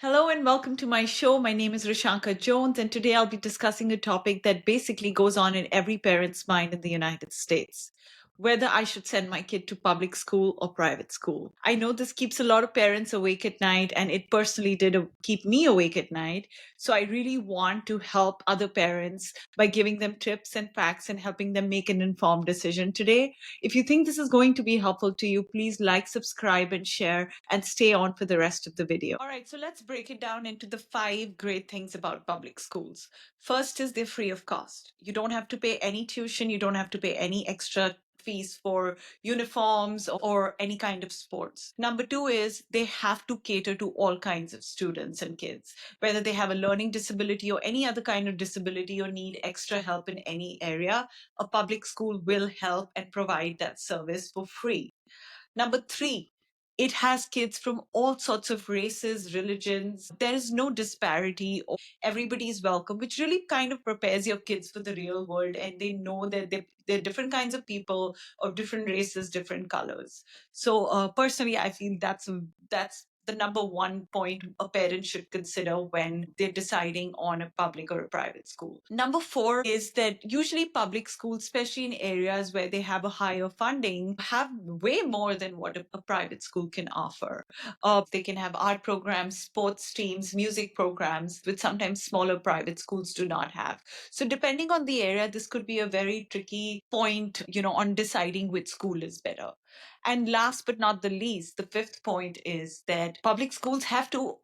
Hello and welcome to my show. My name is Rishanka Jones, and today I'll be discussing a topic that basically goes on in every parent's mind in the United States: whether I should send my kid to public school or private school. I know this keeps a lot of parents awake at night, and it personally did keep me awake at night. So I really want to help other parents by giving them tips and facts and helping them make an informed decision today. If you think this is going to be helpful to you, please like, subscribe, and share, and stay on for the rest of the video. All right, so let's break it down into the 5 great things about public schools. First is they're free of cost. You don't have to pay any tuition, you don't have to pay any extra fees for uniforms or any kind of sports. Number two is they have to cater to all kinds of students and kids, whether they have a learning disability or any other kind of disability or need extra help in any area. A public school will help and provide that service for free. Number three, it has kids from all sorts of races, religions. There is no disparity. Everybody is welcome, which really kind of prepares your kids for the real world. And they know that they're different kinds of people of different races, different colors. So personally, I feel that's the number one point a parent should consider when they're deciding on a public or a private school. Number four is that usually public schools, especially in areas where they have a higher funding, have way more than what a private school can offer. They can have art programs, sports teams, music programs, which sometimes smaller private schools do not have. So depending on the area, this could be a very tricky point, on deciding which school is better. And last but not the least, the fifth point is that public schools have to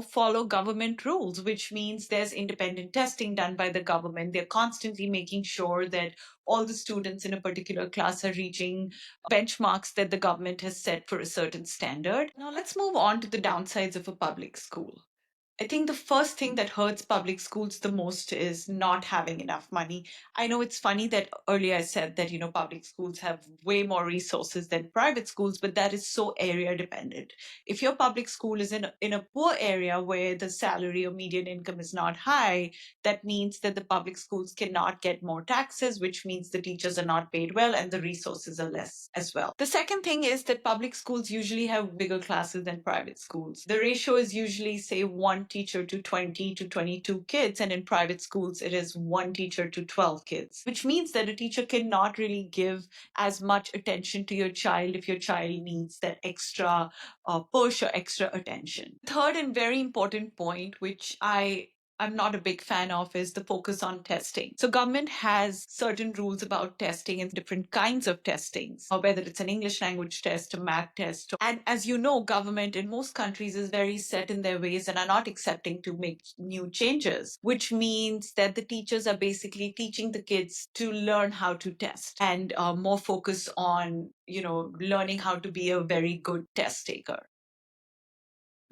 follow government rules, which means there's independent testing done by the government. They're constantly making sure that all the students in a particular class are reaching benchmarks that the government has set for a certain standard. Now let's move on to the downsides of a public school. I think the first thing that hurts public schools the most is not having enough money. I know it's funny that earlier I said that, public schools have way more resources than private schools, but that is so area dependent. If your public school is in a poor area where the salary or median income is not high, that means that the public schools cannot get more taxes, which means the teachers are not paid well and the resources are less as well. The second thing is that public schools usually have bigger classes than private schools. The ratio is usually, say, one teacher to 20 to 22 kids, and in private schools, it is one teacher to 12 kids, which means that a teacher cannot really give as much attention to your child if your child needs that extra push or extra attention. Third and very important point, which I'm not a big fan of, is the focus on testing. So government has certain rules about testing and different kinds of testings, or whether it's an English language test, a math test. And as you know, government in most countries is very set in their ways and are not accepting to make new changes, which means that the teachers are basically teaching the kids to learn how to test and more focus on, learning how to be a very good test taker.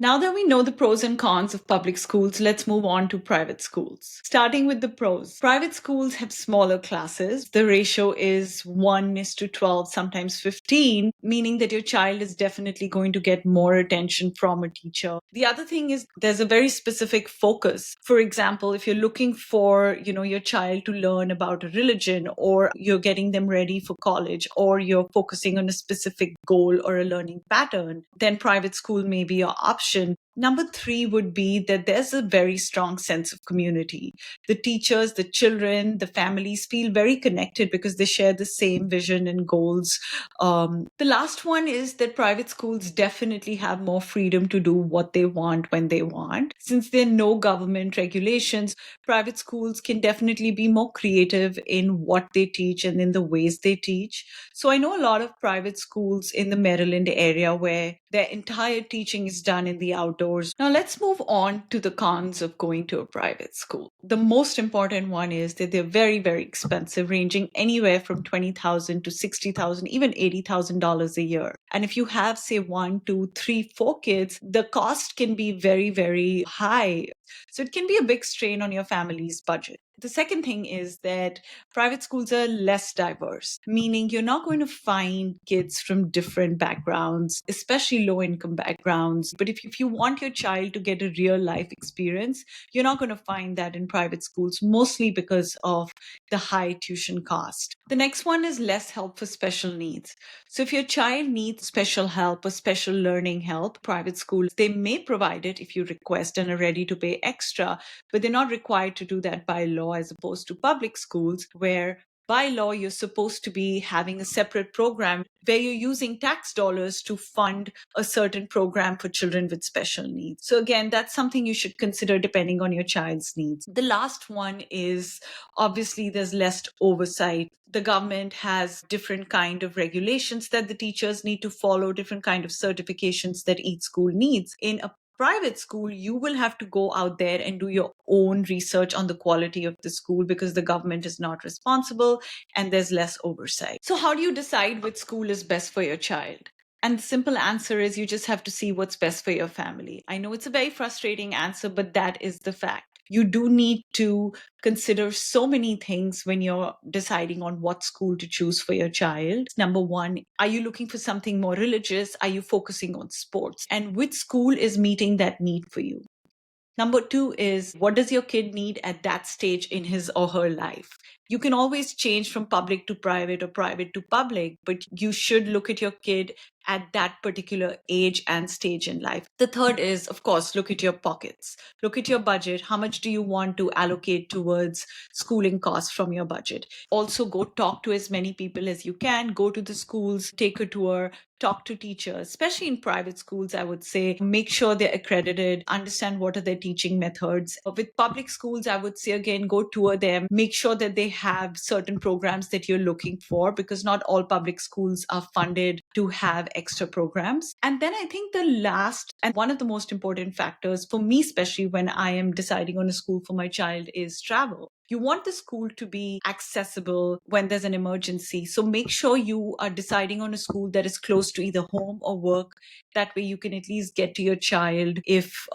Now that we know the pros and cons of public schools, let's move on to private schools. Starting with the pros. Private schools have smaller classes. The ratio is 1 is to 12, sometimes 15, meaning that your child is definitely going to get more attention from a teacher. The other thing is there's a very specific focus. For example, if you're looking for, your child to learn about a religion, or you're getting them ready for college, or you're focusing on a specific goal or a learning pattern, then private school may be your option. Number three would be that there's a very strong sense of community. The teachers, the children, the families feel very connected because they share the same vision and goals. The last one is that private schools definitely have more freedom to do what they want when they want. Since there are no government regulations, private schools can definitely be more creative in what they teach and in the ways they teach. So I know a lot of private schools in the Maryland area where their entire teaching is done in the outdoors. Now let's move on to the cons of going to a private school. The most important one is that they're very, very expensive, ranging anywhere from $20,000 to $60,000, even $80,000 a year. And if you have, say, 1, 2, 3, 4 kids, the cost can be very, very high. So it can be a big strain on your family's budget. The second thing is that private schools are less diverse, meaning you're not going to find kids from different backgrounds, especially low income backgrounds. But if you want your child to get a real life experience, you're not going to find that in private schools, mostly because of the high tuition cost. The next one is less help for special needs. So if your child needs special help or special learning help, private schools, they may provide it if you request and are ready to pay extra, but they're not required to do that by law as opposed to public schools where by law, you're supposed to be having a separate program where you're using tax dollars to fund a certain program for children with special needs. So again, that's something you should consider depending on your child's needs. The last one is obviously there's less oversight. The government has different kind of regulations that the teachers need to follow, different kind of certifications that each school needs. In a private school, you will have to go out there and do your own research on the quality of the school because the government is not responsible and there's less oversight. So, how do you decide which school is best for your child? And the simple answer is you just have to see what's best for your family. I know it's a very frustrating answer, but that is the fact. You do need to consider so many things when you're deciding on what school to choose for your child. Number one, are you looking for something more religious? Are you focusing on sports? And which school is meeting that need for you? Number two is what does your kid need at that stage in his or her life? You can always change from public to private or private to public, but you should look at your kid at that particular age and stage in life. The third is, of course, look at your pockets. Look at your budget. How much do you want to allocate towards schooling costs from your budget? Also, go talk to as many people as you can. Go to the schools, take a tour, talk to teachers, especially in private schools, I would say, make sure they're accredited, understand what are their teaching methods. With public schools, I would say, again, go tour them, make sure that they have certain programs that you're looking for, because not all public schools are funded to have extra programs. And then I think the last and one of the most important factors for me, especially when I am deciding on a school for my child, is travel. You want the school to be accessible when there's an emergency. So make sure you are deciding on a school that is close to either home or work. That way you can at least get to your child if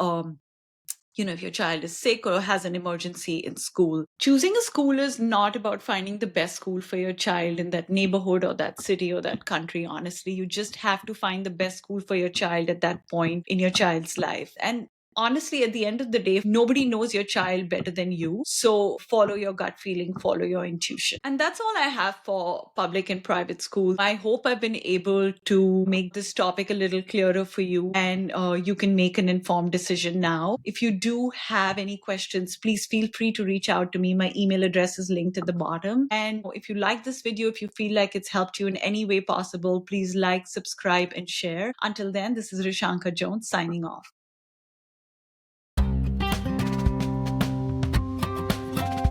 your child is sick or has an emergency in school. Choosing a school is not about finding the best school for your child in that neighborhood or that city or that country. Honestly, you just have to find the best school for your child at that point in your child's life. And honestly, at the end of the day, nobody knows your child better than you. So follow your gut feeling, follow your intuition. And that's all I have for public and private schools. I hope I've been able to make this topic a little clearer for you and you can make an informed decision now. If you do have any questions, please feel free to reach out to me. My email address is linked at the bottom. And if you like this video, if you feel like it's helped you in any way possible, please like, subscribe, and share. Until then, this is Rishanka Jones signing off.